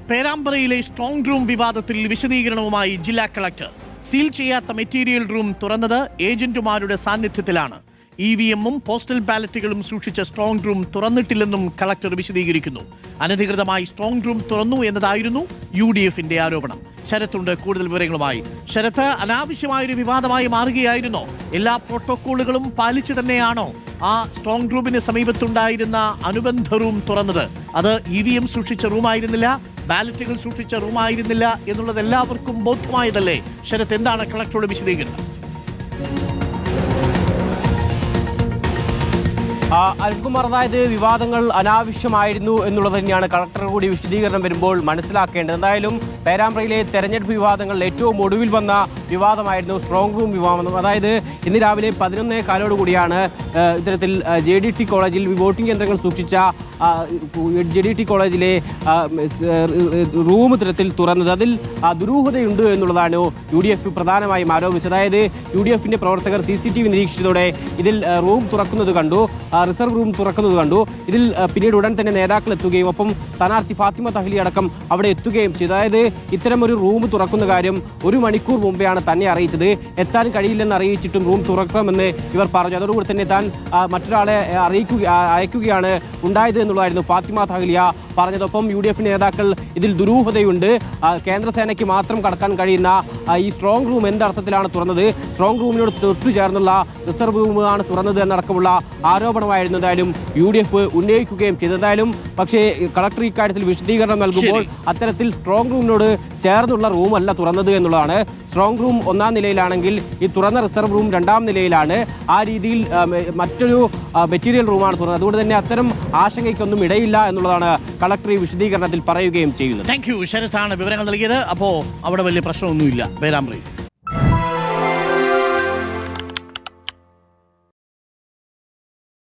പേരാമ്പ്രയിലെ strong room വിവാദത്തിൽ വിശദീകരണവുമായി ജില്ലാ കളക്ടർ. സീൽ ചെയ്യാത്ത മെറ്റീരിയൽ റൂം തുറന്നത് ഏജന്റുമാരുടെ സാന്നിധ്യത്തിലാണ്. EVM-ഉം പോസ്റ്റൽ ബാലറ്റുകളും സൂക്ഷിച്ച സ്ട്രോങ് റൂം തുറന്നിട്ടില്ലെന്നും കളക്ടർ വിശദീകരിക്കുന്നു. അനധികൃതമായി സ്ട്രോങ് റൂം തുറന്നു എന്നതായിരുന്നു UDF-ന്റെ ആരോപണം. ശരത്തുണ്ട് കൂടുതൽ വിവരങ്ങളുമായി. ശരത്ത്, അനാവശ്യമായൊരു വിവാദമായി മാറുകയായിരുന്നോ? എല്ലാ പ്രോട്ടോക്കോളുകളും പാലിച്ചു തന്നെയാണോ ആ സ്ട്രോങ് റൂമിന് സമീപത്തുണ്ടായിരുന്ന അനുബന്ധ റൂം തുറന്നത്? അത് EVM സൂക്ഷിച്ച റൂമായിരുന്നില്ല, ബാലറ്റുകൾ സൂക്ഷിച്ച റൂമായിരുന്നില്ല എന്നുള്ളത് എല്ലാവർക്കും ബോധ്യമായതല്ലേ? ശരത്ത്, എന്താണ് കളക്ടറുടെ വിശദീകരണം? അൽകുമാർ, അതായത് വിവാദങ്ങൾ അനാവശ്യമായിരുന്നു എന്നുള്ളത് തന്നെയാണ് കളക്ടർ കൂടി വിശദീകരണം വരുമ്പോൾ മനസ്സിലാക്കേണ്ടത്. എന്തായാലും പേരാമ്പ്രയിലെ തെരഞ്ഞെടുപ്പ് വിവാദങ്ങളിൽ ഏറ്റവും ഒടുവിൽ വന്ന വിവാദമായിരുന്നു സ്ട്രോങ് റൂം വിവാദം. അതായത് ഇന്ന് രാവിലെ 11:15 ഇത്തരത്തിൽ JDT കോളേജിൽ വോട്ടിംഗ് യന്ത്രങ്ങൾ സൂക്ഷിച്ച JDT കോളേജിലെ റൂം ഇത്തരത്തിൽ തുറന്നത്. അതിൽ ദുരൂഹതയുണ്ട് എന്നുള്ളതാണ് UDF പ്രധാനമായും ആരോപിച്ചത്. അതായത് UDF-ന്റെ പ്രവർത്തകർ CCTV നിരീക്ഷിച്ചതോടെ ഇതിൽ റൂം തുറക്കുന്നത് കണ്ടു, റിസർവ് റൂം തുറക്കുന്നത് കണ്ടു. ഇതിൽ പിന്നീട് ഉടൻ തന്നെ നേതാക്കൾ എത്തുകയും ഒപ്പം സ്ഥാനാർത്ഥി ഫാത്തിമ തഹ്ലി അടക്കം അവിടെ എത്തുകയും ചെയ്തു. അതായത് ഇത്തരമൊരു റൂം തുറക്കുന്ന കാര്യം 1 മണിക്കൂർ മുമ്പെയാണ് തന്നെ അറിയിച്ചത്. എത്താൻ കഴിയില്ലെന്ന് അറിയിച്ചിട്ടും റൂം തുറക്കണമെന്ന് ഇവർ പറഞ്ഞു. അതോടുകൂടി തന്നെ താൻ മറ്റൊരാളെ അയക്കുകയാണ് ഉണ്ടായത് എന്നുള്ളതായിരുന്നു ഫാത്തിമ തഹ്ലിയ പറഞ്ഞതൊപ്പം UDF നേതാക്കൾ ഇതിൽ ദുരൂഹതയുണ്ട്, കേന്ദ്രസേനയ്ക്ക് മാത്രം കടക്കാൻ കഴിയുന്ന ഈ സ്ട്രോങ് റൂം എന്തർത്ഥത്തിലാണ് തുറന്നത്, സ്ട്രോങ് റൂമിനോട് തൊട്ടു ചേർന്നുള്ള റിസർവ് റൂമാണ് തുറന്നത് എന്നടക്കമുള്ള ആരോപണമായിരുന്നു എന്തായാലും UDF ഉന്നയിക്കുകയും ചെയ്തു. എന്തായാലും പക്ഷേ കളക്ടർ ഇക്കാര്യത്തിൽ വിശദീകരണം നൽകുമ്പോൾ അത്തരത്തിൽ സ്ട്രോങ് റൂമിനോട് ചേർന്നുള്ള റൂമല്ല തുറന്നത് എന്നുള്ളതാണ്. സ്ട്രോങ് റൂം 1-ാം നിലയിലാണെങ്കിൽ ഈ തുറന്ന റിസർവ് റൂം 2-ാം നിലയിലാണ്. ആ രീതിയിൽ മറ്റൊരു മെറ്റീരിയൽ റൂമാണ് തുറന്നത്. അതുകൊണ്ട് തന്നെ അത്തരം ആശങ്കയ്ക്കൊന്നും ഇടയില്ല എന്നുള്ളതാണ് കളക്ടർ ഈ വിശദീകരണത്തിൽ പറയുകയും ചെയ്യുന്നത്. Thank you. ശരത്താണ് വിവരങ്ങൾ നൽകിയത്. അപ്പോൾ അവിടെ വലിയ പ്രശ്നമൊന്നുമില്ല പേരാമ്പ്രയിൽ.